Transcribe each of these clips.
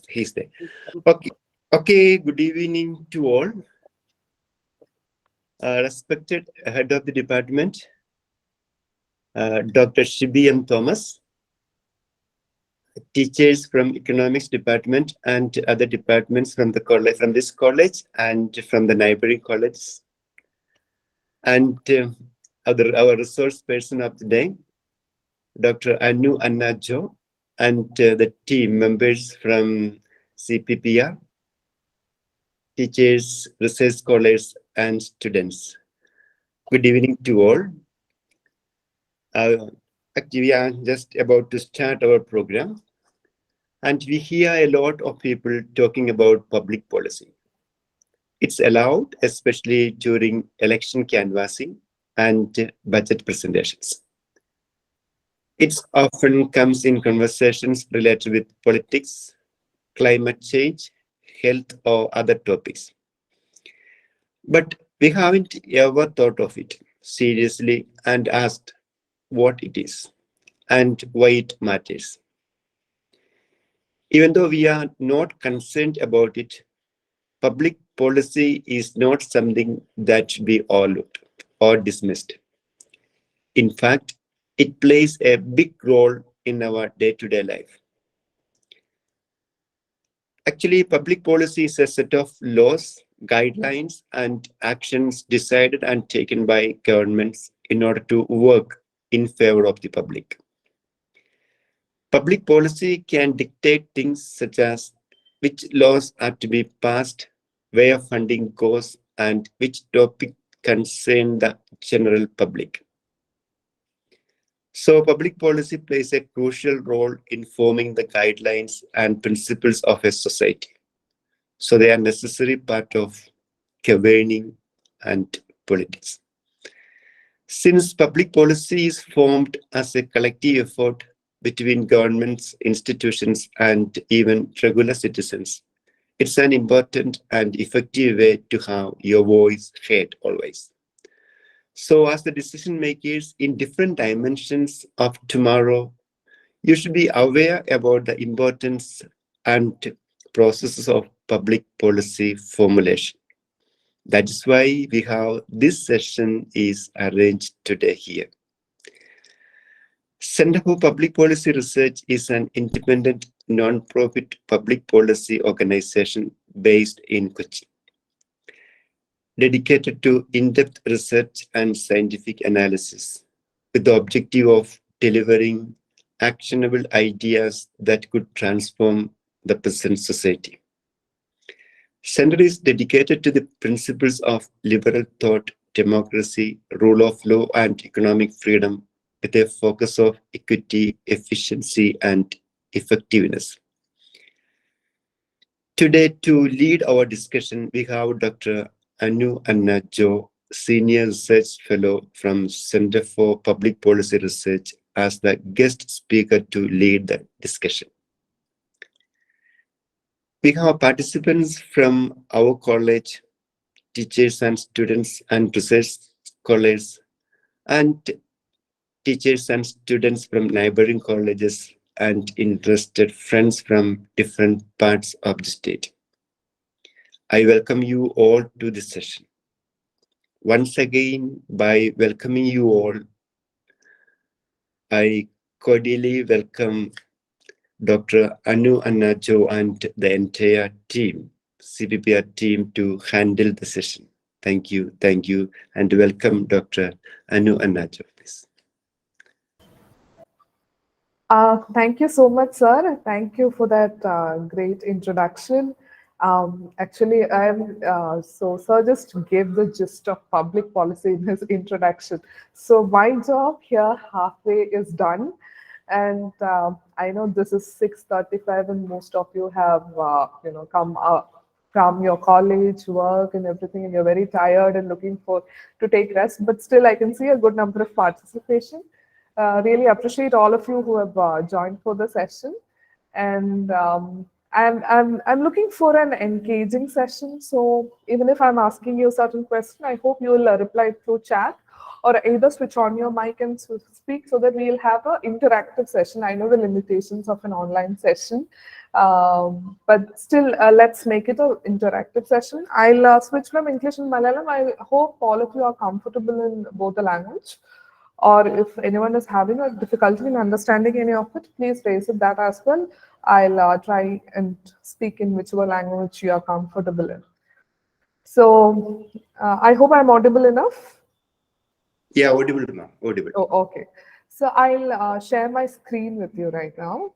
He's there. Okay. Okay. Good evening to all. Respected head of the department, Dr. Shibi M. Thomas, teachers from economics department and other departments from the college, from this college and from the neighboring colleges, and our resource person of the day, Dr. Anu Annajo, and the team members from CPPR, teachers, research scholars, and students. Good evening to all. Actually, we are just about to start our program, and we hear a lot of people talking about public policy. It's allowed, especially during election canvassing and budget presentations. It often comes in conversations related with politics, climate change, health, or other topics. But we haven't ever thought of it seriously and asked what it is and why it matters. Even though we are not concerned about it, public policy is not something that should be overlooked or dismissed. In fact, it plays a big role in our day-to-day life. Actually, public policy is a set of laws, guidelines, and actions decided and taken by governments in order to work in favor of the public. Public policy can dictate things such as which laws are to be passed, where funding goes, and which topic concern the general public. So public policy plays a crucial role in forming the guidelines and principles of a society. So they are necessary part of governing and politics. Since public policy is formed as a collective effort between governments, institutions, and even regular citizens, it's an important and effective way to have your voice heard always. So as the decision makers in different dimensions of tomorrow, you should be aware about the importance and processes of public policy formulation. That is why we have this session is arranged today here. Center for Public Policy Research is an independent non-profit public policy organization based in Kochi, dedicated to in-depth research and scientific analysis with the objective of delivering actionable ideas that could transform the present society. Center is dedicated to the principles of liberal thought, democracy, rule of law, and economic freedom with a focus of equity, efficiency, and effectiveness. Today, to lead our discussion, we have Dr. Anu Annajo, Senior Research Fellow from Center for Public Policy Research, as the guest speaker to lead the discussion. We have participants from our college, teachers and students and research scholars, and teachers and students from neighboring colleges and interested friends from different parts of the state. I welcome you all to this session. Once again, by welcoming you all, I cordially welcome Dr. Anu Annajo and the entire team, CPPR team, to handle the session. Thank you, and welcome Dr. Anu Annajo, please. Thank you so much, sir. Thank you for that great introduction. Actually, so sir just gave the gist of public policy in his introduction. So my job here halfway is done. And I know this is 6:35 and most of you have, come from your college, work and everything, and you're very tired and looking to take rest. But still, I can see a good number of participation. Really appreciate all of you who have joined for the session, and I'm looking for an engaging session. So even if I'm asking you a certain question, I hope you will reply through chat or either switch on your mic and speak so that we'll have an interactive session. I know the limitations of an online session, But still, let's make it an interactive session. I'll switch from English and Malayalam. I hope all of you are comfortable in both the language. Or if anyone is having a difficulty in understanding any of it, please raise it that as well. I'll try and speak in whichever language you are comfortable in. So I hope I'm audible enough. Yeah, audible, ma'am. Audible. Oh, okay. So I'll share my screen with you right now.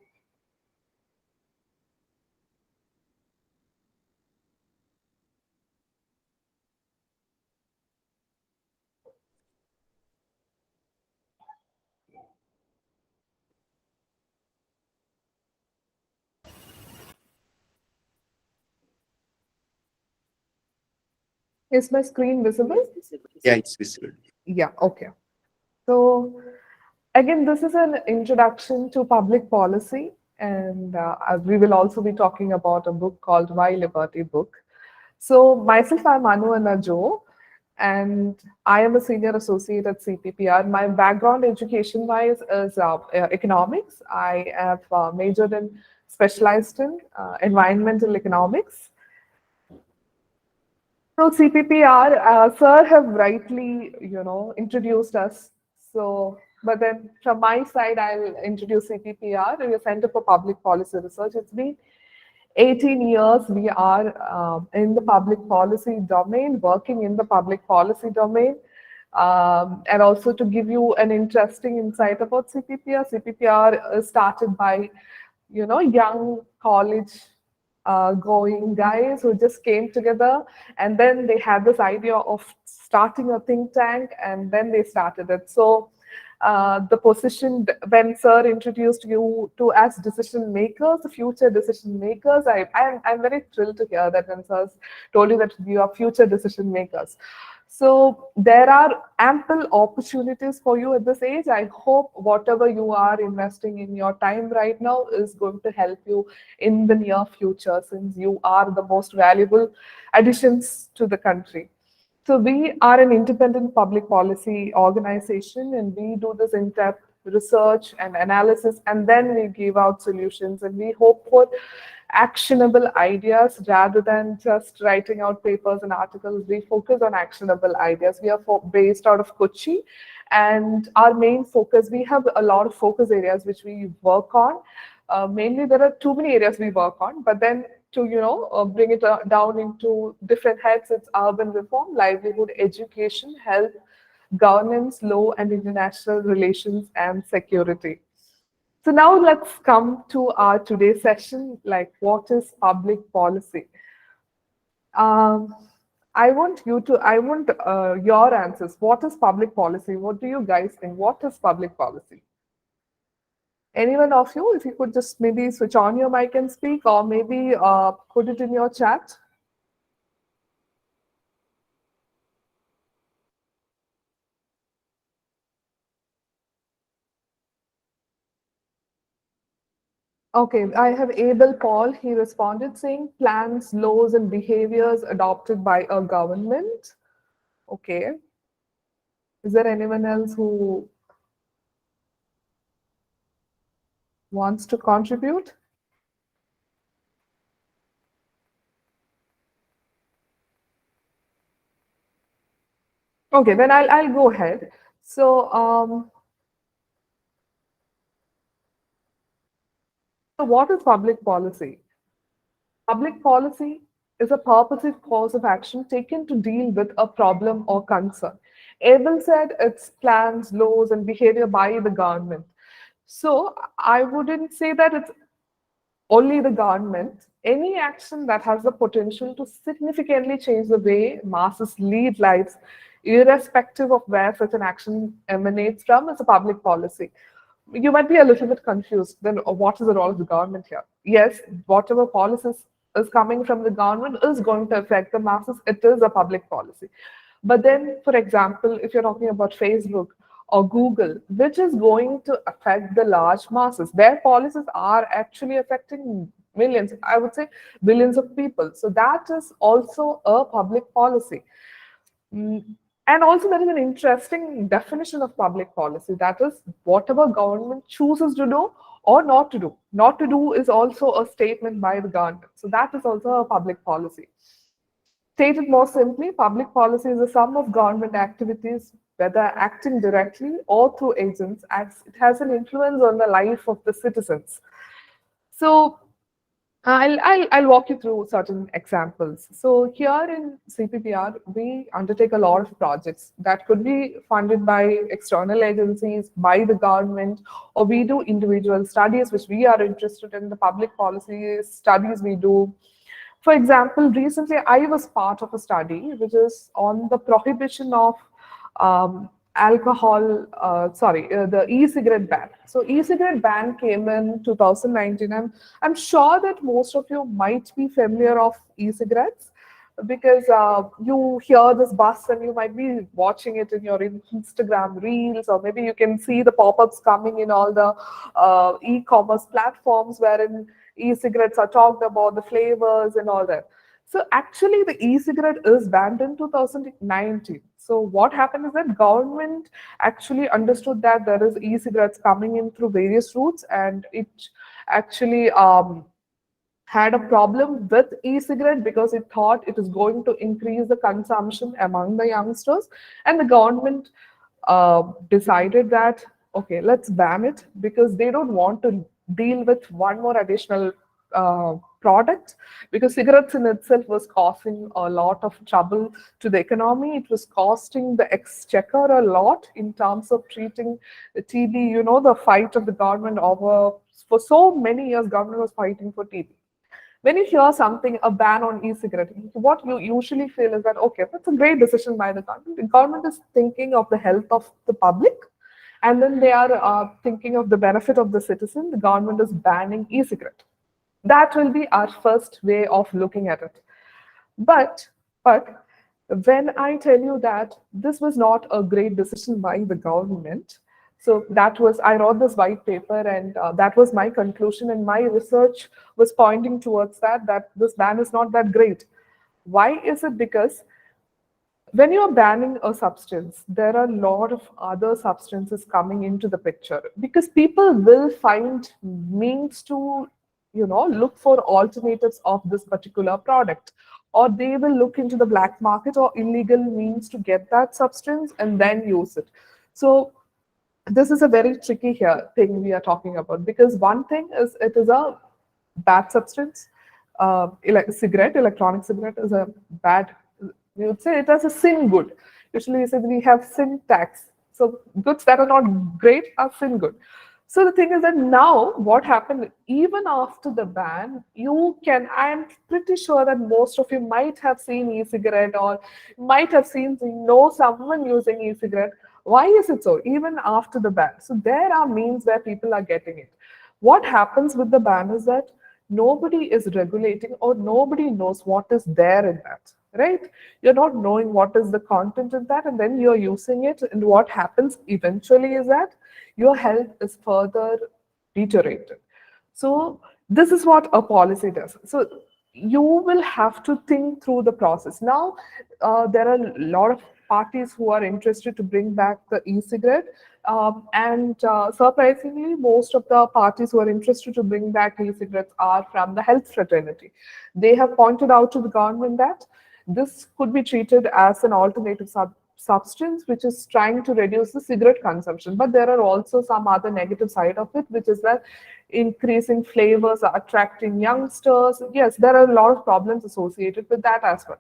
Is my screen visible? Yeah, it's visible. Yeah, okay. So again, this is an introduction to public policy, and we will also be talking about a book called Why Liberty Book. So myself, I'm Anu Anajo, and I am a senior associate at CPPR. My background education-wise is economics. I have majored in, specialized in environmental economics. So CPPR, sir have rightly, introduced us. So, but then from my side, I'll introduce CPPR, the Center for Public Policy Research. It's been 18 years we are in the public policy domain, working in the public policy domain. And also to give you an interesting insight about CPPR, CPPR is started by, young college going guys who just came together, and then they had this idea of starting a think tank, and then they started it. So the position when sir introduced you to as decision makers, future decision makers, I'm very thrilled to hear that when sir told you that you are future decision makers. So there are ample opportunities for you at this age. I hope whatever you are investing in your time right now is going to help you in the near future, since you are the most valuable additions to the country. So we are an independent public policy organization, and we do this in-depth research and analysis, and then we give out solutions, and we hope for actionable ideas rather than just writing out papers and articles. We focus on actionable ideas. We are based out of Kochi, and our main focus, we have a lot of focus areas which we work on. Mainly, there are too many areas we work on, but then to bring it down into different heads, it's urban reform, livelihood, education, health, governance, law and international relations, and security. So now let's come to our today's session, like what is public policy? Um, I want your answers. What is public policy? What do you guys think? What is public policy? Anyone of you, if you could just maybe switch on your mic and speak, or maybe put it in your chat. Okay, I have Abel Paul. He responded saying plans, laws, and behaviors adopted by a government. Okay. Is there anyone else who wants to contribute? Okay, then I'll go ahead. So what is public policy? Public policy is a purposive course of action taken to deal with a problem or concern. Abel said it's plans, laws, and behavior by the government. So I wouldn't say that it's only the government. Any action that has the potential to significantly change the way masses lead lives, irrespective of where such an action emanates from, is a public policy. You might be a little bit confused. Then, what is the role of the government here? Yes, whatever policies is coming from the government is going to affect the masses. It is a public policy. But then, for example, if you're talking about Facebook or Google, which is going to affect the large masses, their policies are actually affecting millions, I would say billions of people. So that is also a public policy. And also, there is an interesting definition of public policy, that is, whatever government chooses to do or not to do. Not to do is also a statement by the government. So that is also a public policy. Stated more simply, public policy is a sum of government activities, whether acting directly or through agents, as it has an influence on the life of the citizens. So I'll walk you through certain examples. So here in CPPR, we undertake a lot of projects that could be funded by external agencies, by the government, or we do individual studies which we are interested in, the public policy studies we do. For example, recently I was part of a study which is on the prohibition of the e-cigarette ban. So e-cigarette ban came in 2019. I'm sure that most of you might be familiar of e-cigarettes because you hear this buzz and you might be watching it in your Instagram reels, or maybe you can see the pop-ups coming in all the e-commerce platforms wherein e-cigarettes are talked about, the flavors and all that. So actually the e-cigarette is banned in 2019. So what happened is that government actually understood that there is e-cigarettes coming in through various routes, and it actually had a problem with e-cigarette because it thought it is going to increase the consumption among the youngsters, and the government decided that okay, let's ban it because they don't want to deal with one more additional product, because cigarettes in itself was causing a lot of trouble to the economy. It was costing the exchequer a lot in terms of treating the TB. You know, the fight of the government over, for so many years government was fighting for TB. When you hear something, a ban on e-cigarette, what you usually feel is that, okay, that's a great decision by the government. The government is thinking of the health of the public, and then they are thinking of the benefit of the citizen. The government is banning e-cigarette. That will be our first way of looking at it. But when I tell you that this was not a great decision by the government, so that was, I wrote this white paper, and that was my conclusion, and my research was pointing towards that this ban is not that great. Why is it? Because when you're banning a substance, there are a lot of other substances coming into the picture, because people will find means to, look for alternatives of this particular product, or they will look into the black market or illegal means to get that substance and then use it. So this is a very tricky thing we are talking about, because one thing is it is a bad substance. Electronic cigarette is a bad, we would say it as a sin good. Usually we say we have sin tax. So goods that are not great are sin good. So the thing is that now what happened, even after the ban, I'm pretty sure that most of you might have seen e-cigarette, or might have know someone using e-cigarette. Why is it so? Even after the ban. So there are means where people are getting it. What happens with the ban is that nobody is regulating, or nobody knows what is there in that, right? You're not knowing what is the content in that, and then you're using it. And what happens eventually is that your health is further deteriorated. So this is what a policy does. So you will have to think through the process. Now, there are a lot of parties who are interested to bring back the e-cigarette. And surprisingly, most of the parties who are interested to bring back e-cigarettes are from the health fraternity. They have pointed out to the government that this could be treated as an alternative substance which is trying to reduce the cigarette consumption. But there are also some other negative side of it, which is that increasing flavors are attracting youngsters. Yes, there are a lot of problems associated with that as well.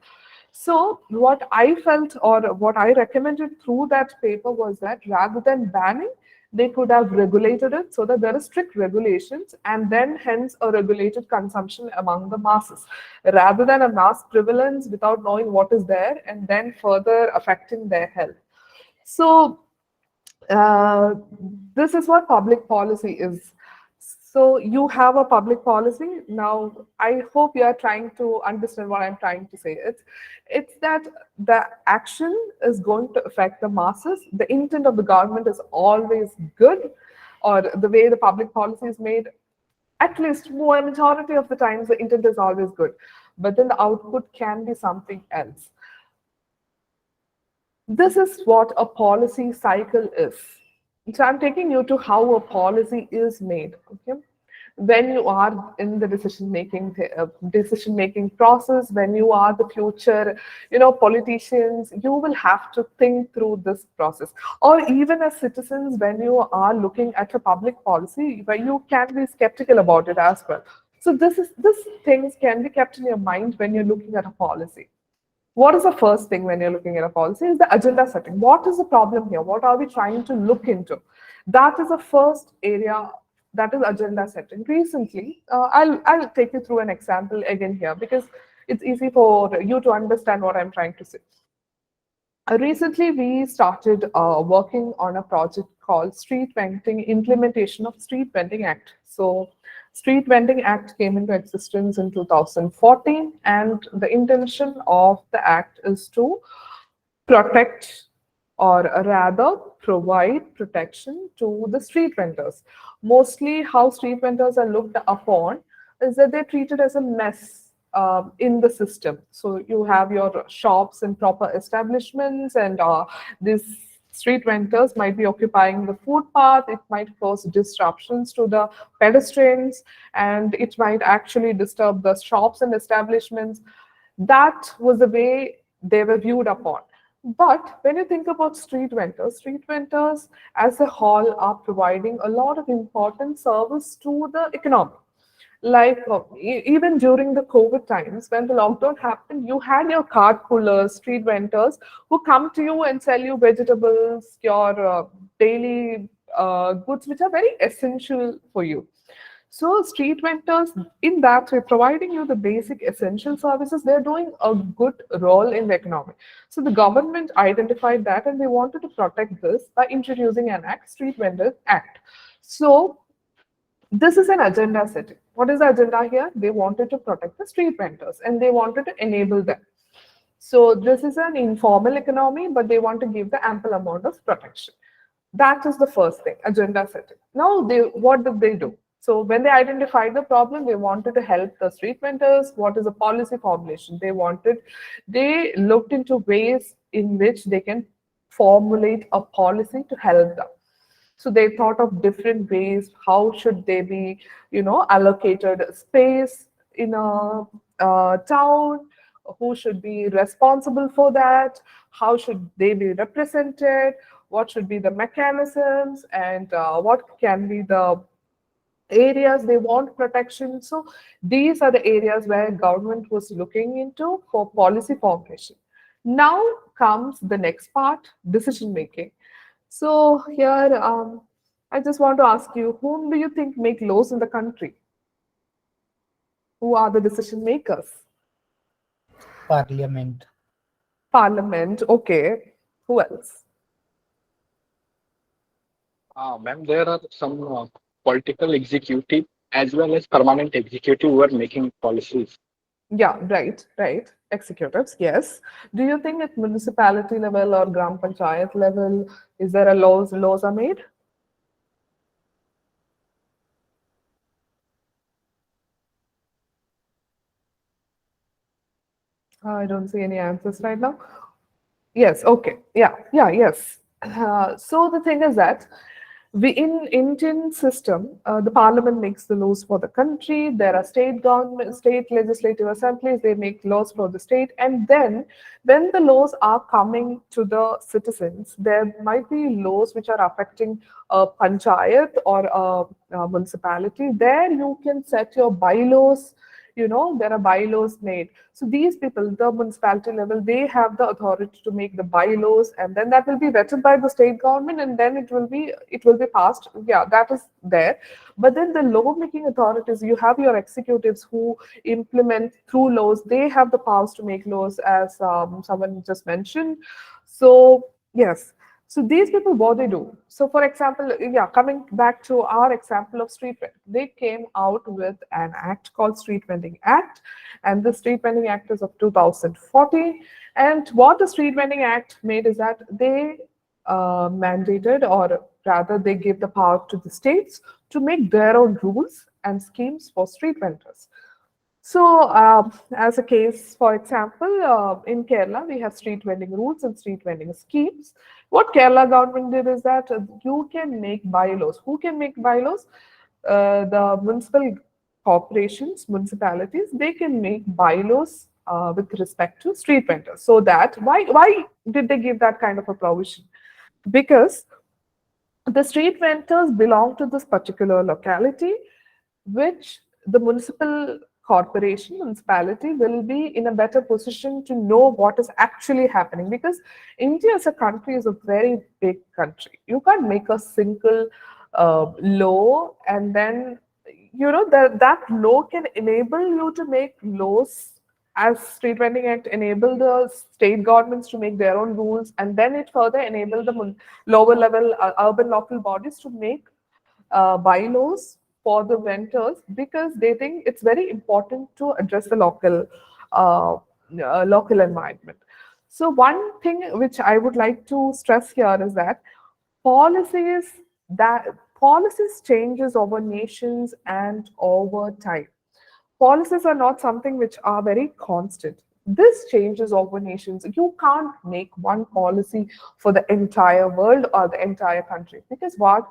So what I felt, or what I recommended through that paper, was that rather than banning, they could have regulated it so that there are strict regulations, and then hence a regulated consumption among the masses, rather than a mass prevalence without knowing what is there and then further affecting their health. So this is what public policy is. So you have a public policy. Now, I hope you are trying to understand what I'm trying to say. It's that the action is going to affect the masses. The intent of the government is always good, or the way the public policy is made, at least majority of the times, the intent is always good. But then the output can be something else. This is what a policy cycle is. So I'm taking you to how a policy is made. Okay, when you are in the decision making process, when you are the future, politicians, you will have to think through this process. Or even as citizens, when you are looking at a public policy, where you can be skeptical about it as well. So this things can be kept in your mind when you're looking at a policy. What is the first thing when you're looking at a policy is the agenda setting. What is the problem here? What are we trying to look into? That is the first area, that is agenda setting. Recently, I'll take you through an example again here because it's easy for you to understand what I'm trying to say. Recently, we started working on a project called Street Vending Implementation of Street Vending Act. So, Street Vending Act came into existence in 2014, and the intention of the act is to protect, or rather provide protection to the street vendors. Mostly how street vendors are looked upon is that they're treated as a mess in the system. So you have your shops and proper establishments, and these street vendors might be occupying the footpath. It might cause disruptions to the pedestrians, and it might actually disturb the shops and establishments. That was the way they were viewed upon. But when you think about street vendors as a whole are providing a lot of important service to the economy. Like even during the COVID times, when the lockdown happened, you had your cart pullers, street vendors who come to you and sell you vegetables, your daily goods, which are very essential for you. So street vendors, in that way, providing you the basic essential services, they're doing a good role in the economy. So the government identified that and they wanted to protect this by introducing an act, Street Vendors Act. So this is an agenda setting. What is the agenda here? They wanted to protect the street vendors and they wanted to enable them. So this is an informal economy, but they want to give the ample amount of protection. That is the first thing, agenda setting. Now, what did they do? So when they identified the problem, they wanted to help the street vendors. What is the policy formulation? They looked into ways in which they can formulate a policy to help them. So they thought of different ways. How should they be, allocated space in a town? Who should be responsible for that? How should they be represented? What should be the mechanisms, and what can be the areas they want protection? So these are the areas where government was looking into for policy formulation. Now comes the next part, decision making. So here, I just want to ask you, whom do you think make laws in the country? Who are the decision makers? Parliament. Parliament. Okay. Who else? Ma'am, there are some political executive as well as permanent executive who are making policies. Yeah, right, right. Executives, yes. Do you think at municipality level or Gram Panchayat level, is there a laws are made? I don't see any answers right now. Yes, okay. Yeah, yes. So the thing is that we in Indian system, the parliament makes the laws for the country. There are state government, state legislative assemblies. They make laws for the state, and then when the laws are coming to the citizens, there might be laws which are affecting a panchayat or a municipality. There you can set your bylaws. There are bylaws made. So these people, the municipality level, they have the authority to make the bylaws, and then that will be vetted by the state government, and then it will be passed. Yeah, that is there. But then the law making authorities, you have your executives who implement through laws. They have the powers to make laws, as someone just mentioned. So yes. So these people, what they do? So for example, yeah, coming back to our example of street vending, they came out with an act called Street Vending Act, and the Street Vending Act is of 2014. And what the Street Vending Act made is that they mandated, or rather, they gave the power to the states to make their own rules and schemes for street vendors. So, as a case, for example, in Kerala, we have street vending rules and street vending schemes. What Kerala government did is that you can make bylaws. Who can make bylaws? The municipal corporations, municipalities, they can make bylaws with respect to street vendors. So that why did they give that kind of a provision? Because the street vendors belong to this particular locality, which the municipal corporation, municipality will be in a better position to know what is actually happening. Because India as a country is a very big country. You can't make a single law and then, that law can enable you to make laws as Street Vending Act enable the state governments to make their own rules, and then it further enable the lower level urban local bodies to make bylaws for the vendors, because they think it's very important to address the local environment. So one thing which I would like to stress here is that policies that policies changes over nations and over time. Policies are not something which are very constant. This changes over nations. You can't make one policy for the entire world or the entire country, because what,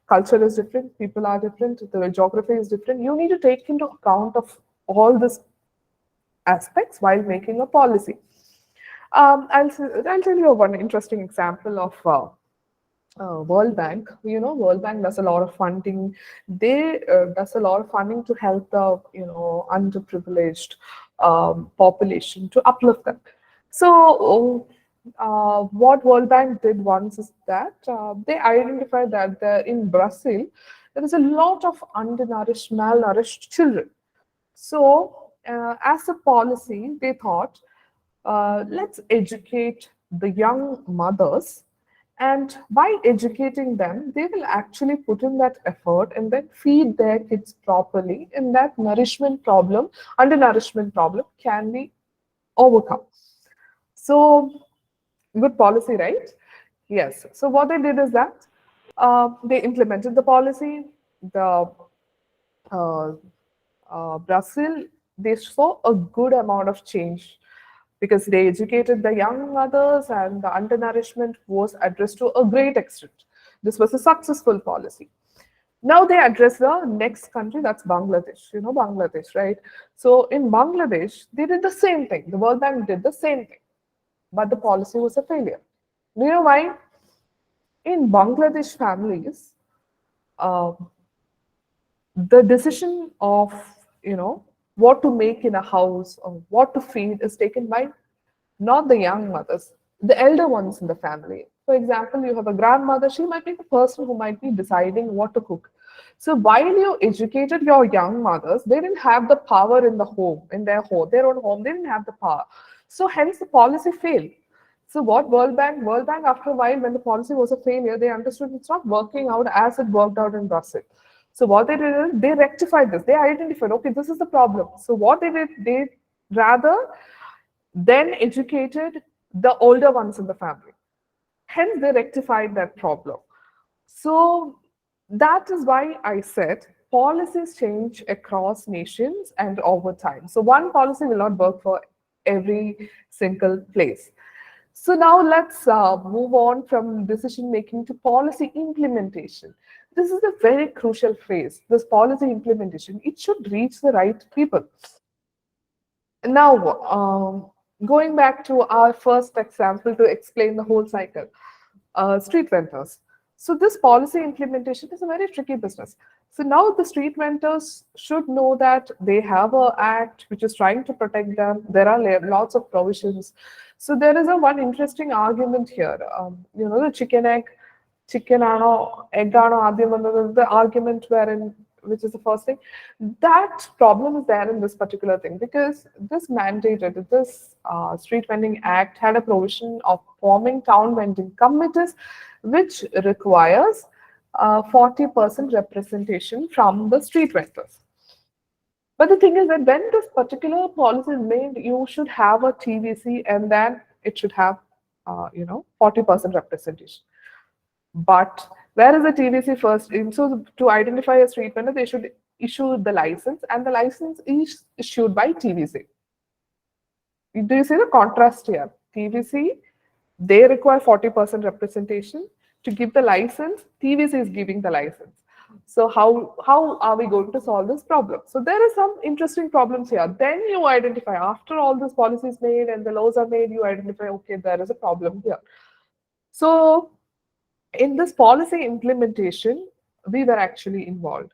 culture is different, people are different, the geography is different. You need to take into account of all these aspects while making a policy. I'll tell you one interesting example of World Bank. World Bank does a lot of funding. They does a lot of funding to help the underprivileged population, to uplift them. So what World Bank did once is that they identified that in Brazil there is a lot of undernourished, malnourished children. So as a policy, they thought, let's educate the young mothers, and by educating them, they will actually put in that effort and then feed their kids properly, and that nourishment problem, undernourishment problem, can be overcome. So, good policy, right? Yes. So what they did is that they implemented the policy. The uh, Brazil, they saw a good amount of change because they educated the young mothers, and the undernourishment was addressed to a great extent. This was a successful policy. Now they address the next country, that's Bangladesh. You know Bangladesh, right? So in Bangladesh, they did the same thing. The World Bank did the same thing, but the policy was a failure. Do you know why? In Bangladesh families, uh, the decision of what to make in a house or what to feed is taken by not the young mothers, the elder ones in the family. For example, you have a grandmother, she might be the person who might be deciding what to cook. So while you educated your young mothers, they didn't have the power in the home, in their own home, they didn't have the power. So hence the policy failed. So what World Bank after a while, when the policy was a failure, they understood it's not working out as it worked out in Brazil. So what they did is they rectified this. They identified, okay, this is the problem. So what they did, they rather then educated the older ones in the family. Hence, they rectified that problem. So that is why I said policies change across nations and over time. So one policy will not work for every single place. So now let's move on from decision making to policy implementation. This is a very crucial phase. This policy implementation, it should reach the right people. Now, going back to our first example to explain the whole cycle, street vendors. So this policy implementation is a very tricky business. So now the street vendors should know that they have an act which is trying to protect them. There are lots of provisions. So there is a one interesting argument here. The chicken ആണോ egg ആണോ ആദ്യം വന്നത്, the argument wherein, which is the first thing, that problem is there in this particular thing, because this street vending act had a provision of forming town vending committees, which requires 40% representation from the street vendors. But the thing is that when this particular policy is made, you should have a TVC, and then it should have 40% representation. But where is the TVC first? So to identify a street vendor, they should issue the license, and the license is issued by TVC. Do you see the contrast here? TVC, they require 40% representation. To give the license, TVC is giving the license. So how are we going to solve this problem? So there are some interesting problems here. Then you identify, after all this policy is made and the laws are made, you identify, okay, there is a problem here. So in this policy implementation, we were actually involved.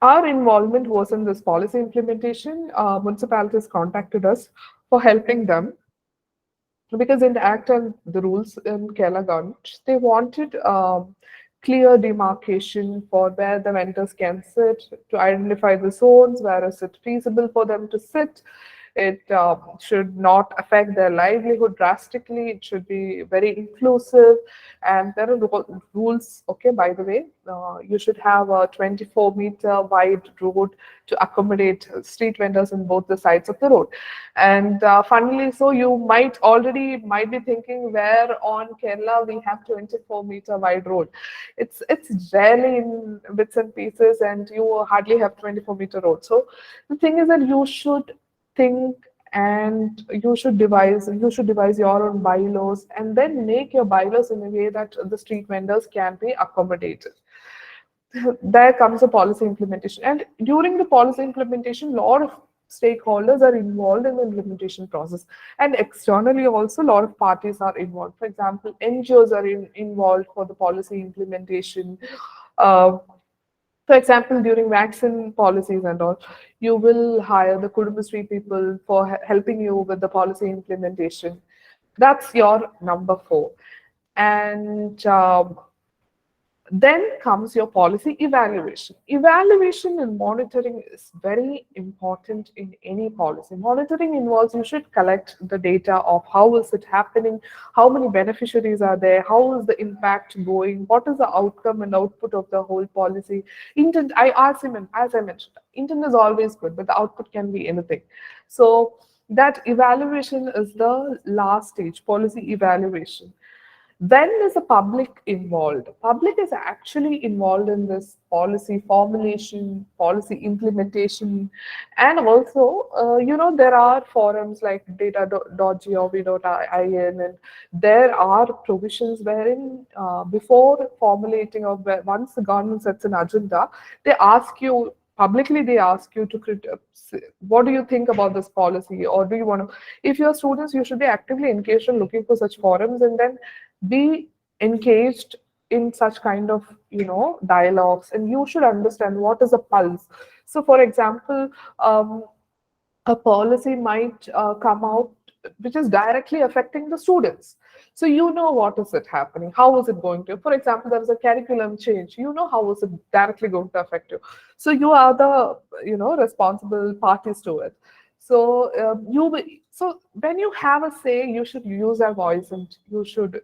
Our involvement was in this policy implementation. Municipalities contacted us for helping them because in the act and the rules in Kerala government, they wanted clear demarcation for where the vendors can sit, to identify the zones, where is it feasible for them to sit. It should not affect their livelihood drastically. It should be very inclusive. And there are rules, okay, by the way, you should have a 24-meter wide road to accommodate street vendors on both the sides of the road. And funnily so, you might be thinking, where on Kerala we have 24-meter wide road. It's rarely in bits and pieces, and you hardly have 24-meter road. So the thing is that you should think, and you should devise your own bylaws, and then make your bylaws in a way that the street vendors can be accommodated. There comes a policy implementation, and during the policy implementation, a lot of stakeholders are involved in the implementation process, and externally also a lot of parties are involved. For example, NGOs are involved for the policy implementation. For example, during vaccine policies and all, you will hire the Kudumbashree people for helping you with the policy implementation. That's your number 4. And then comes your policy evaluation. Evaluation and monitoring is very important in any policy. Monitoring involves, you should collect the data of how is it happening, how many beneficiaries are there, how is the impact going, what is the outcome and output of the whole policy. Intent, as I mentioned, intent is always good, but the output can be anything. So that evaluation is the last stage, policy evaluation. Then there's the public involved. Public is actually involved in this policy formulation, policy implementation, and also, there are forums like data.gov.in, and there are provisions wherein before formulating, or once the government sets an agenda, they ask you publicly, to what do you think about this policy, or do you want to, if you're students, you should be actively engaged in looking for such forums, and then be engaged in such kind of dialogues, and you should understand what is a pulse. So for example, a policy might come out which is directly affecting the students. So what is it happening, how is it going to, for example, there is a curriculum change, how is it directly going to affect you. So you are the responsible parties to it. So so when you have a say, you should use your voice, and you should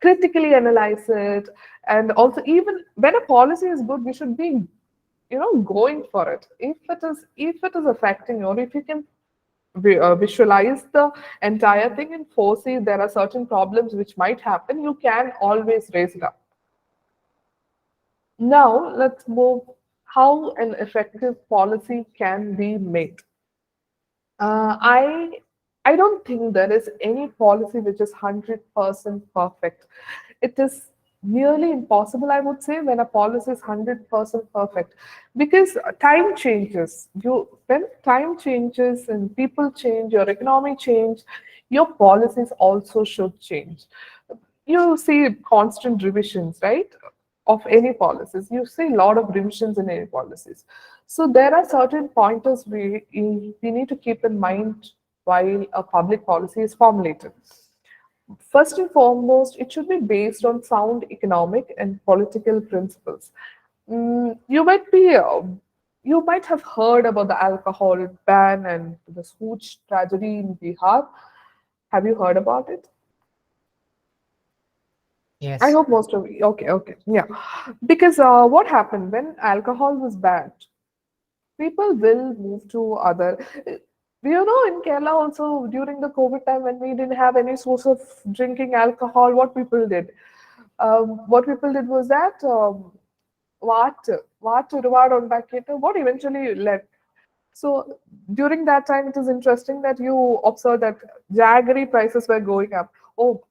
critically analyze it. And also, even when a policy is good, we should be going for it. If it is affecting you, or if you can visualize the entire thing and foresee there are certain problems which might happen, you can always raise it up. Now let's move how an effective policy can be made. I don't think there is any policy which is 100% perfect. It is nearly impossible, I would say, when a policy is 100% perfect, because time changes. When time changes and people change, your economy change, your policies also should change. You see constant revisions, right? Of any policies, you see a lot of revisions in any policies. So there are certain pointers we need to keep in mind while a public policy is formulated. First and foremost, it should be based on sound economic and political principles. You might have heard about the alcohol ban and the Swooch tragedy in Bihar. Have you heard about it? Yes. I hope most of you. Okay, yeah. Because what happened when alcohol was banned? People will move to other. In Kerala also, during the COVID time, when we didn't have any source of drinking alcohol, what people did was that what what what eventually led. So during that time, it is interesting that you observe that jaggery prices were going up. Oh,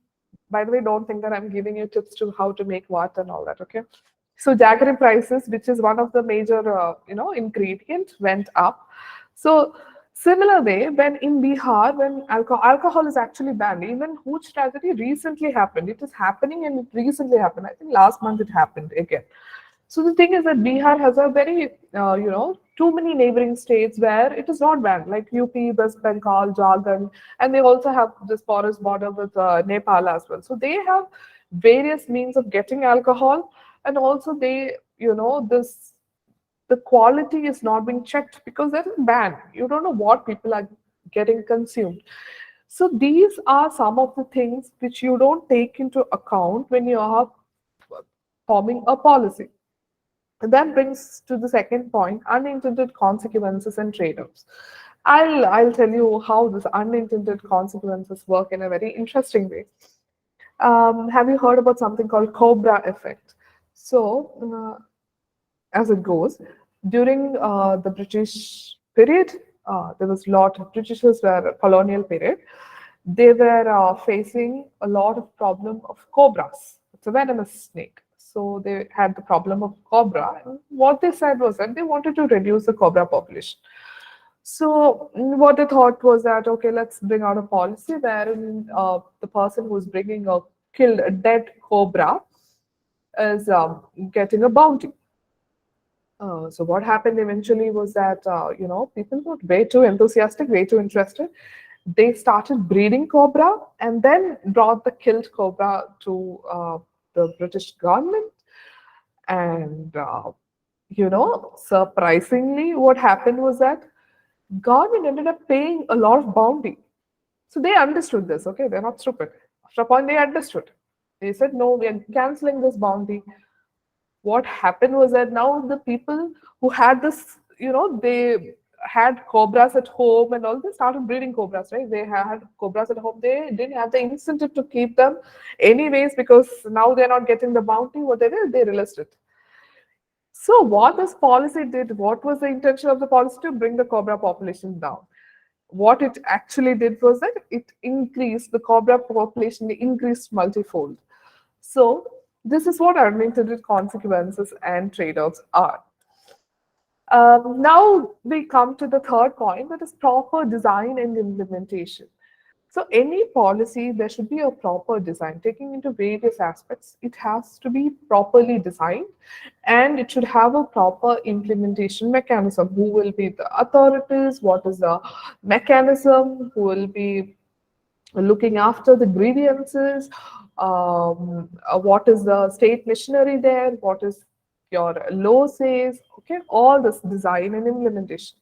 by the way, don't think that I'm giving you tips to how to make what and all that. Okay. So jaggery prices, which is one of the major, ingredient, went up. So similar way, when in Bihar, when alcohol is actually banned, even huge tragedy recently happened. It is happening and it recently happened. I think last month it happened again. So the thing is that Bihar has a very, too many neighboring states where it is not banned, like UP, West Bengal, Jharkhand, and they also have this porous border with Nepal as well. So they have various means of getting alcohol, and also they, this the quality is not being checked because that is banned. You don't know what people are getting consumed. So these are some of the things which you don't take into account when you are forming a policy. And that brings to the second point, unintended consequences and trade-offs. I'll tell you how this unintended consequences work in a very interesting way. Have you heard about something called Cobra effect? So, as it goes, during the British period, there was a lot of Britishers were colonial period. They were facing a lot of problem of cobras. It's a venomous snake. So they had the problem of cobra. And what they said was that they wanted to reduce the cobra population. So what they thought was that, okay, let's bring out a policy wherein the person who's bringing a dead cobra is getting a bounty. So what happened eventually was that people got way too enthusiastic, way too interested. They started breeding cobra and then brought the killed cobra to the British government. And surprisingly, what happened was that government ended up paying a lot of bounty. So they understood this. Okay, they're not stupid. After a point, they understood. They said, no, we are canceling this bounty. What happened was that now the people who had this, they had cobras at home and all, they started breeding cobras, right? They had cobras at home. They didn't have the incentive to keep them anyways because now they're not getting the bounty. What they did, they released it. So what this policy did, what was the intention of the policy? To bring the cobra population down. What it actually did was that it increased the cobra population, increased multifold. So this is what unintended consequences and trade-offs are. Now we come to the third point, that is proper design and implementation. So any policy, there should be a proper design, taking into various aspects. It has to be properly designed and it should have a proper implementation mechanism. Who will be the authorities? What is the mechanism? Who will be looking after the grievances? What is the state machinery there? What is your law says? Okay, all this design and implementation.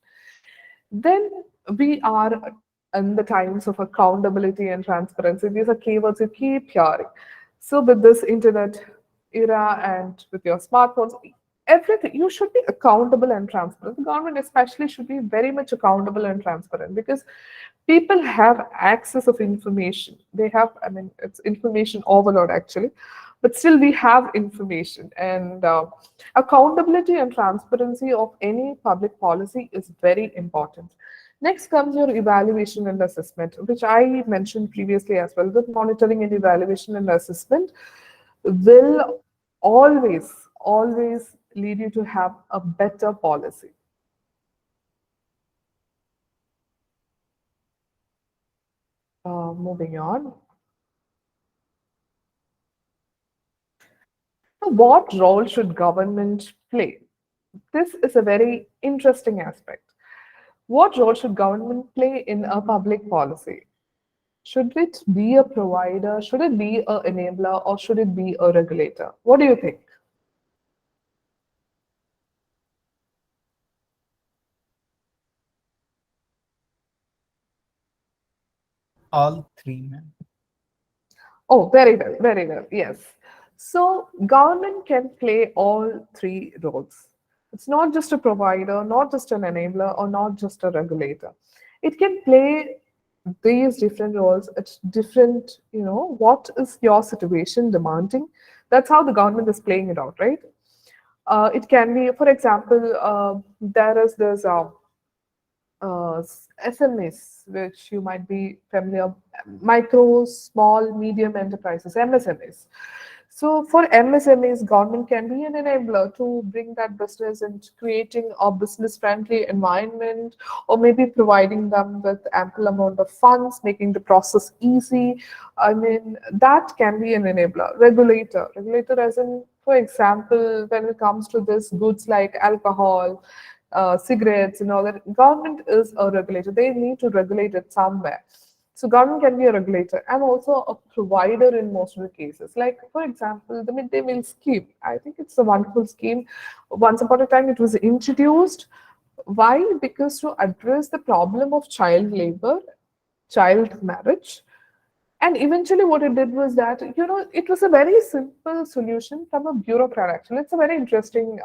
Then we are in the times of accountability and transparency. These are keywords you keep hearing. So with this internet era and with your smartphones, everything, you should be accountable and transparent. The government especially should be very much accountable and transparent because people have access of information. They have, I mean, it's information overload actually, but still we have information, and accountability and transparency of any public policy is very important. Next comes your evaluation and assessment, which I mentioned previously as well. That monitoring and evaluation and assessment will always lead you to have a better policy. Moving on. So what role should government play? This is a very interesting aspect. What role should government play in a public policy? Should it be a provider? Should it be an enabler? Or should it be a regulator? What do you think? All three, ma'am. Oh, very well, very well. Yes. So government can play all three roles. It's not just a provider, not just an enabler, or not just a regulator. It can play these different roles at different, what is your situation demanding? That's how the government is playing it out, right? It can be, for example, there is this SMEs, which you might be familiar, micro, small, medium enterprises, MSMEs. So for MSMEs, government can be an enabler to bring that business and creating a business-friendly environment, or maybe providing them with ample amount of funds, making the process easy. I mean, that can be an enabler. Regulator as in, for example, when it comes to this goods like alcohol, cigarettes and all that, government is a regulator. They need to regulate it somewhere. So government can be a regulator and also a provider in most of the cases. Like, for example, the midday meal scheme. I think it's a wonderful scheme. Once upon a time, it was introduced. Why? Because to address the problem of child labor, child marriage, and eventually what it did was that, it was a very simple solution from a bureaucrat. Actually, it's a very interesting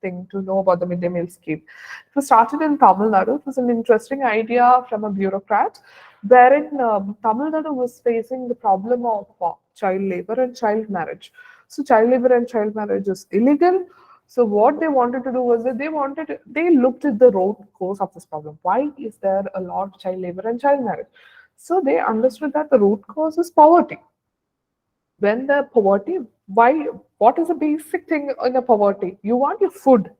thing to know about the midday meal scheme. It was started in Tamil Nadu. It was an interesting idea from a bureaucrat, wherein Tamil Nadu was facing the problem of child labor and child marriage. So child labor and child marriage is illegal. So what they wanted to do was that they looked at the root cause of this problem. Why is there a lot of child labor and child marriage? So they understood that the root cause is poverty. When the poverty, why? What is the basic thing in a poverty? You want your food.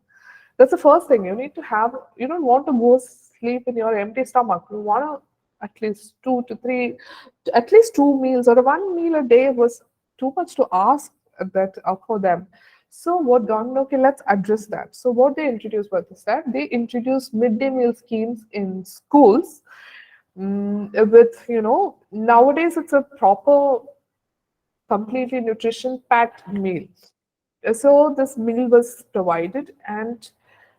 That's the first thing you need to have. You don't want to go sleep in your empty stomach. You want to at least two to three, at least two meals or one meal a day was too much to ask that for them. So what government, okay, let's address that. So what they introduced was that they introduced midday meal schemes in schools. With, nowadays it's a proper, completely nutrition packed meal. So this meal was provided, and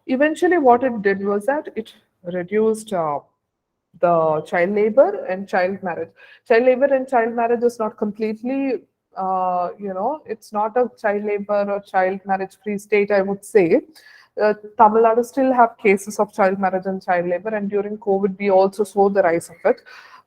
eventually what it did was that it reduced the child labor and child marriage. Child labor and child marriage is not completely, it's not a child labor or child marriage free state, I would say. Tamil Nadu still have cases of child marriage and child labor, and during COVID, we also saw the rise of it.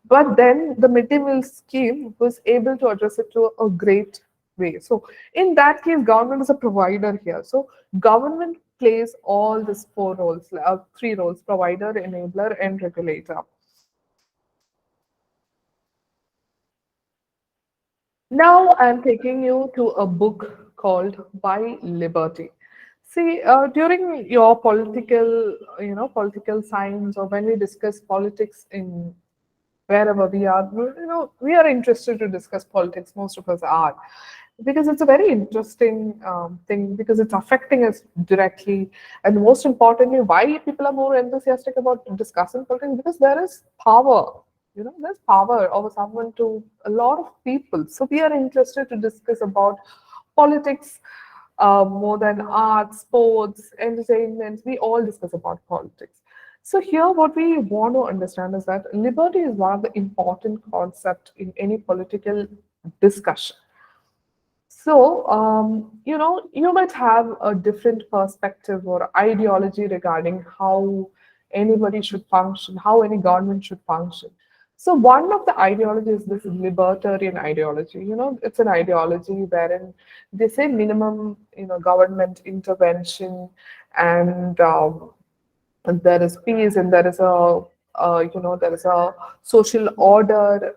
But then the midday meal scheme was able to address it to a great way. So in that case, government is a provider here. So government plays all these four roles, three roles: provider, enabler, and regulator. Now I'm taking you to a book called By Liberty. See, during your political science, or when we discuss politics in wherever we are, we are interested to discuss politics. Most of us are, because it's a very interesting thing, because it's affecting us directly. And most importantly, why people are more enthusiastic about discussing politics, because there is power. There's power over someone to a lot of people. So we are interested to discuss about politics more than art, sports, entertainment. We all discuss about politics. So here, what we want to understand is that liberty is one of the important concepts in any political discussion. So, you might have a different perspective or ideology regarding how anybody should function, how any government should function. So, one of the ideologies is this libertarian ideology. It's an ideology wherein they say minimum, government intervention, and there is peace, and there is there is a social order.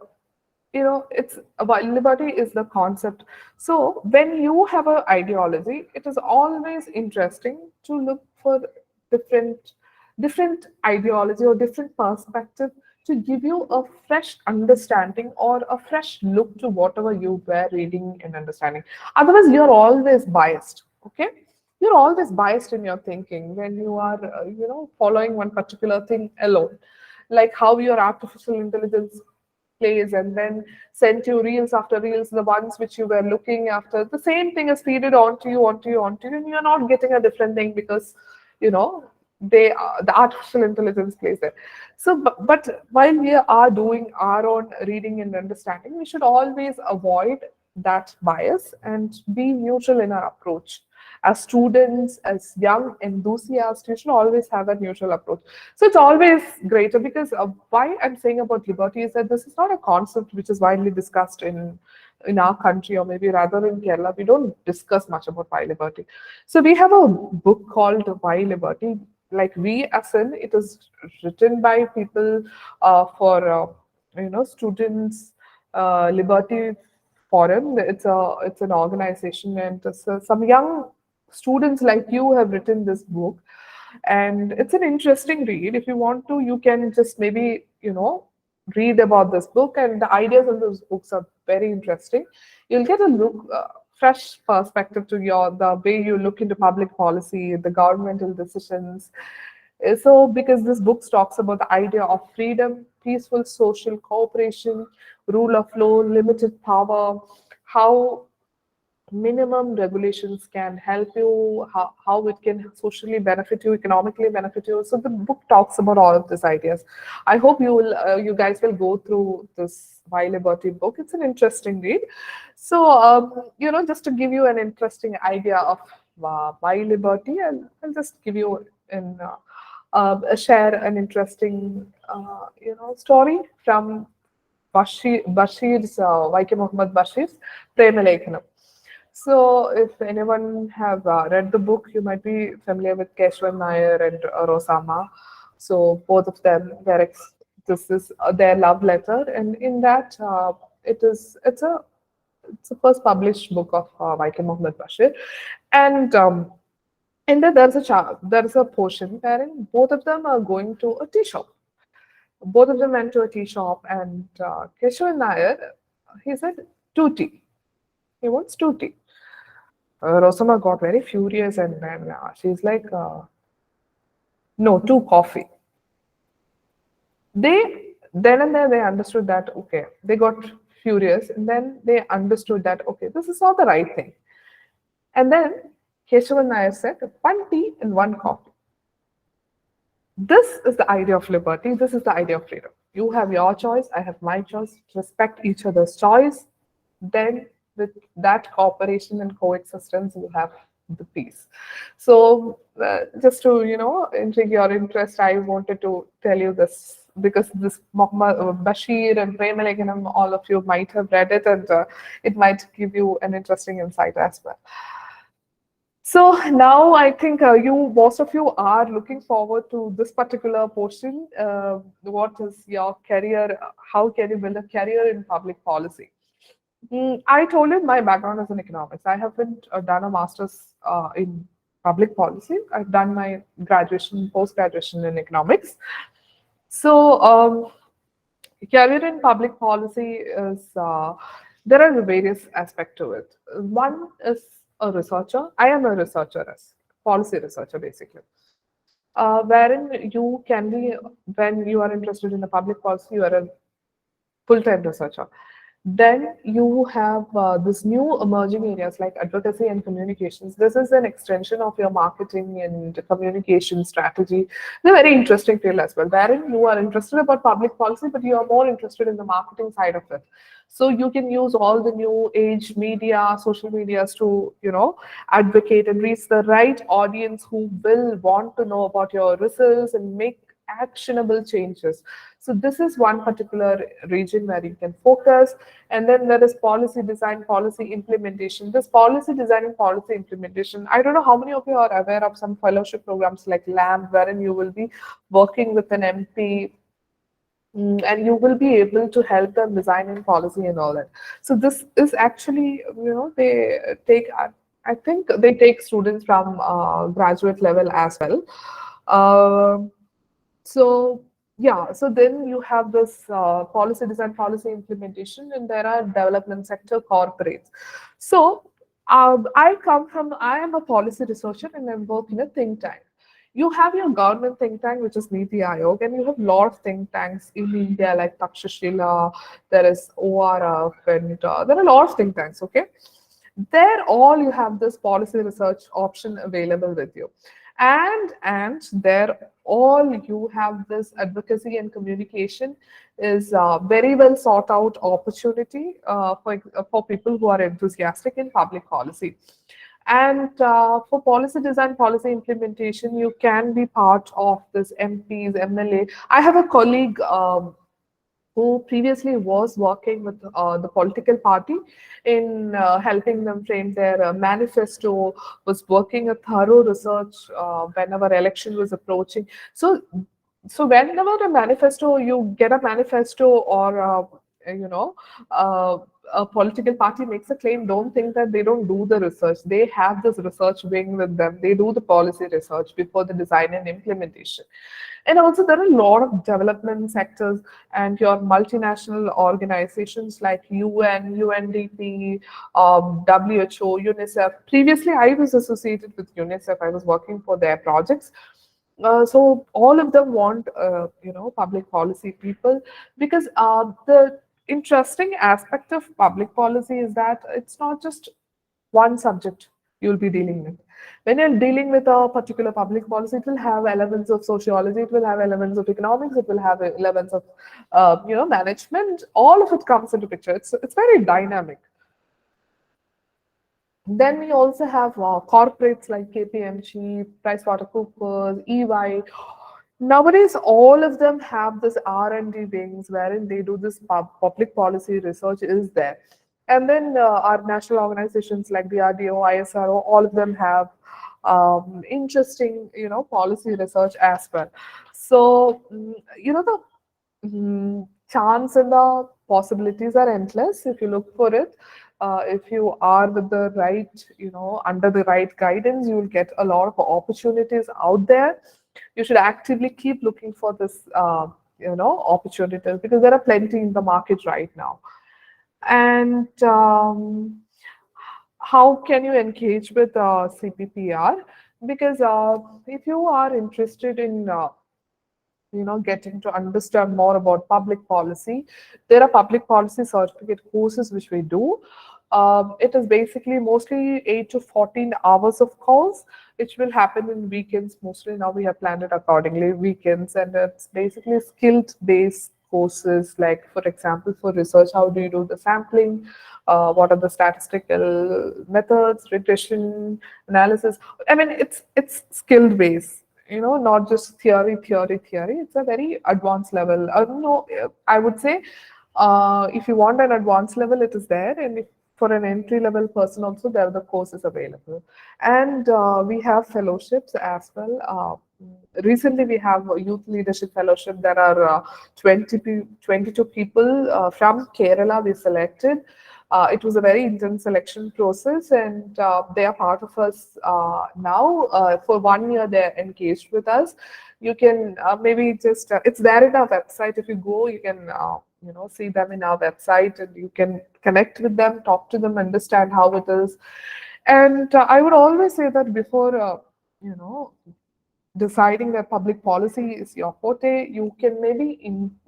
It's about liberty is the concept. So when you have an ideology, it is always interesting to look for different different ideology or different perspective to give you a fresh understanding or a fresh look to whatever you were reading and understanding. Otherwise you're always biased. Okay, you're always biased in your thinking when you are following one particular thing alone, like how your artificial intelligence plays and then sent you reels after reels, the ones which you were looking after. The same thing is feeded onto you, and you're not getting a different thing because you know the artificial intelligence plays there. So, but while we are doing our own reading and understanding, we should always avoid that bias and be neutral in our approach. As students, as young enthusiasts, you should always have a neutral approach. So it's always greater because why I'm saying about liberty is that this is not a concept which is widely discussed in in our country, or maybe rather in Kerala, we don't discuss much about why liberty. So we have a book called Why Liberty. Like we, as in, it is written by people for students. Liberty Forum. It's an organization, and some young students like you have written this book, and it's an interesting read. If you want to, you can just maybe read about this book, and the ideas in those books are very interesting. You'll get a fresh perspective to the way you look into public policy, the governmental decisions. So, because this book talks about the idea of freedom, peaceful social cooperation, rule of law, limited power, how minimum regulations can help you, how it can socially benefit you, economically benefit you. So the book talks about all of these ideas. I hope you guys will go through this Why Liberty book. It's an interesting read. So just to give you an interesting idea of why liberty, I'll just give you share an interesting story from Bashir's Vaike Muhammad Bashir's Premalekhanam. So, if anyone have read the book, you might be familiar with Keshwan Nair and Rosama. So, both of them, this is their love letter, and in that, it's a first published book of Vaike Muhammad Bashir, and in that there's a portion wherein both of them are going to a tea shop. Both of them went to a tea shop, and Keshwan Nair, he said, two tea. He wants two tea. Rosama got very furious, and then she's like, no, two coffee. Then and there they understood that, okay, they got furious, and then they understood that, okay, this is not the right thing. And then Keshavan Nair said, one tea and one coffee. This is the idea of liberty. This is the idea of freedom. You have your choice, I have my choice. Respect each other's choice. Then with that cooperation and coexistence, you have the peace. So just to intrigue your interest, I wanted to tell you this, because this Muhammad Bashir and Premalekhanam, all of you might have read it, and it might give you an interesting insight as well. So now I think most of you are looking forward to this particular portion. What is your career? How can you build a career in public policy? I told you my background is in economics. I haven't done a master's in public policy. I've done my graduation, post-graduation in economics. So career in public policy is, there are various aspects to it. One is a researcher. I am a researcher, as policy researcher basically. Wherein you can be, when you are interested in the public policy, you are a full-time researcher. Then you have this new emerging areas like advocacy and communications. This is an extension of your marketing and communication strategy. It's a very interesting field as well, wherein you are interested about public policy, but you are more interested in the marketing side of it. So you can use all the new age media, social medias to, advocate and reach the right audience who will want to know about your results and make actionable changes. So this is one particular region where you can focus. And then there is policy design, policy implementation. This policy design and policy implementation, I don't know how many of you are aware of some fellowship programs like LAMP, wherein you will be working with an MP and you will be able to help them design in policy and all that. So this is actually, they take, I think they take students from graduate level as well. So then you have this policy design, policy implementation, and there are development sector corporates. So I am a policy researcher and I work in a think tank. You have your government think tank, which is Niti Aayog, and you have a lot of think tanks in India like Takshashila, there is ORF, and there are a lot of think tanks, okay? There all you have this policy research option available with you. And there all you have this advocacy and communication is very well sought out opportunity for people who are enthusiastic in public policy. And for policy design, policy implementation, you can be part of this MPs, MLA. I have a colleague who previously was working with the political party in helping them frame their manifesto, was working a thorough research whenever election was approaching. So whenever a manifesto, you get a manifesto or you know uh, a political party makes a claim, don't think that they don't do the research. They have this research wing with them. They do the policy research before the design and implementation. And also, there are a lot of development sectors and your multinational organizations like UN, UNDP, WHO, UNICEF. Previously, I was associated with UNICEF. I was working for their projects. So all of them want, public policy people, because the interesting aspect of public policy is that it's not just one subject you'll be dealing with. When you're dealing with a particular public policy, it will have elements of sociology, it will have elements of economics, it will have elements of, management. All of it comes into picture. It's very dynamic. Then we also have corporates like KPMG, PricewaterhouseCoopers, EY. Nowadays, all of them have this R&D wings wherein they do this public policy research is there. And then our national organizations like the RDO, ISRO, all of them have interesting, policy research as well. So, the chance and the possibilities are endless if you look for it. If you are with the right, under the right guidance, you will get a lot of opportunities out there. You should actively keep looking for this, opportunities, because there are plenty in the market right now. And how can you engage with CPPR? Because if you are interested in getting to understand more about public policy, there are public policy certificate courses which we do. It is basically mostly 8 to 14 hours of course, which will happen in weekends mostly. Now we have planned it accordingly, weekends, and it's basically skilled based courses. Like for example, for research, how do you do the sampling, what are the statistical methods, regression analysis. I mean, it's skilled based, not just theory. It's a very advanced level. No, I would say if you want an advanced level, it is there. And if for an entry level person also, there are the courses available. And we have fellowships as well. Recently, we have a youth leadership fellowship. There are 22 people from Kerala we selected. It was a very intense selection process, and they are part of us now. For 1 year, they're engaged with us. You can maybe just, it's there in our website. If you go, you can, see them in our website, and you can connect with them, talk to them, understand how it is. And I would always say that before, deciding that public policy is your forte, you can maybe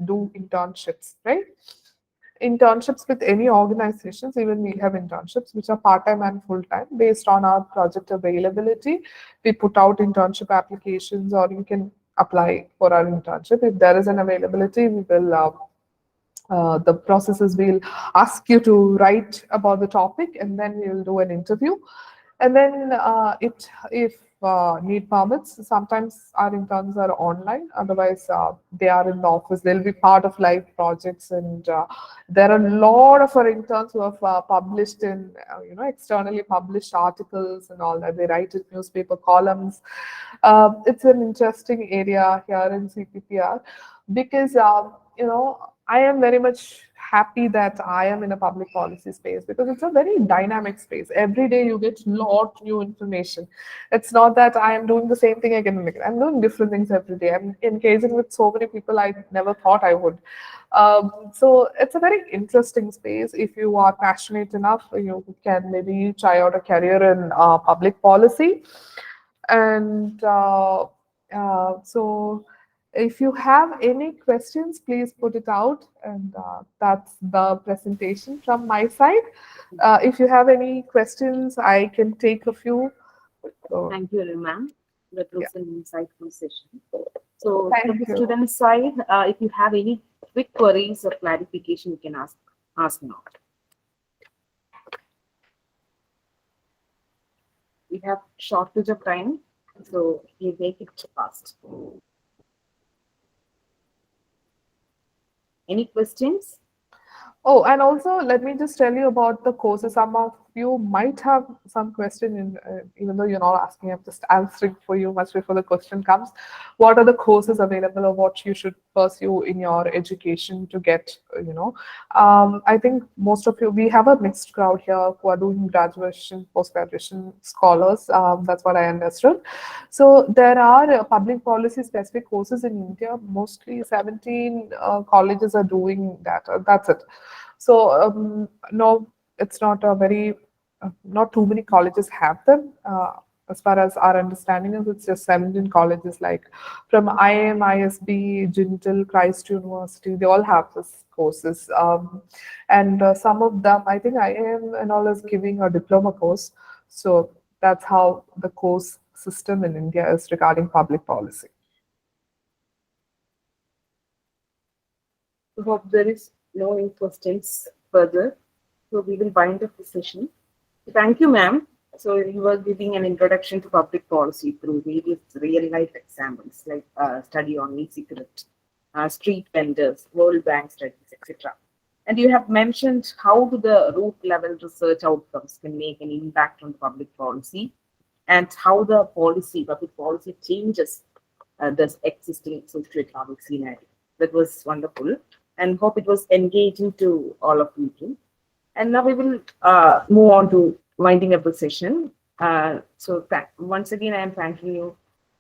do internships, right? Internships with any organizations. Even we have internships which are part-time and full-time based on our project availability. We put out internship applications, or you can apply for our internship. If there is an availability, we will the processes, we'll ask you to write about the topic, and then we will do an interview. And then if need permits, sometimes our interns are online, otherwise they are in the office. They'll be part of live projects, and there are a lot of our interns who have published in externally published articles and all that. They write in newspaper columns. It's an interesting area here in CPPR, because I am very much happy that I am in a public policy space, because it's a very dynamic space. Every day you get lot new information. It's not that I am doing the same thing again and again. I'm doing different things every day. I'm engaging with so many people I never thought I would. So it's a very interesting space. If you are passionate enough, you can maybe try out a career in public policy. And so if you have any questions, please put it out. And that's the presentation from my side. If you have any questions, I can take a few. So, Thank you, ma'am. That was an insightful session. So, Thank from the you. student side, if you have any quick queries or clarification, you can ask now. We have shortage of time, so we make it fast. Any questions? Oh, and also let me just tell you about the courses. Some of you might have some question in, even though you're not asking, I'm just answering for you much before the question comes. What are the courses available or what you should pursue in your education to get, I think most of you, we have a mixed crowd here who are doing graduation, post-graduation scholars. That's what I understood. So there are public policy specific courses in India. Mostly 17 colleges are doing that. That's it. So no, it's not a very, not too many colleges have them. As far as our understanding is, it's just 17 colleges, like from IIM, ISB, Jintel, Christ University, they all have this courses. And some of them, I think IIM and all is giving a diploma course. So that's how the course system in India is regarding public policy. I hope there is no any questions further. So we will wind up the session. Thank you, ma'am. So you were giving an introduction to public policy through various real-life examples like study on e-cigarette, street vendors, World Bank studies, etc. And you have mentioned how the root-level research outcomes can make an impact on public policy, and how the public policy changes this existing socio-economic scenario. That was wonderful, and hope it was engaging to all of you too. And now we will move on to winding up the session. So once again, I am thanking you,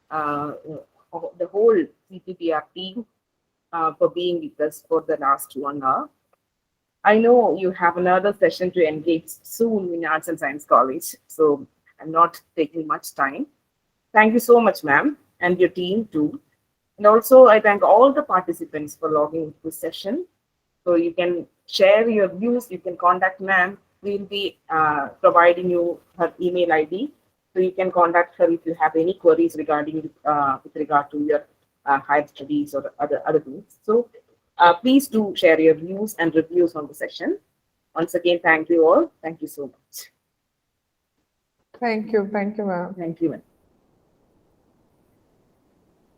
the whole CPPR team, for being with us for the last 1 hour. I know you have another session to engage soon in Arts and Science College, so I'm not taking much time. Thank you so much, ma'am, and your team too. And also, I thank all the participants for logging this session. So you can share your views, you can contact ma'am. We'll be providing you her email ID. So you can contact her if you have any queries regarding with regard to your higher studies or other things. So please do share your views and reviews on the session. Once again, thank you all. Thank you so much. Thank you, ma'am. Thank you, ma'am.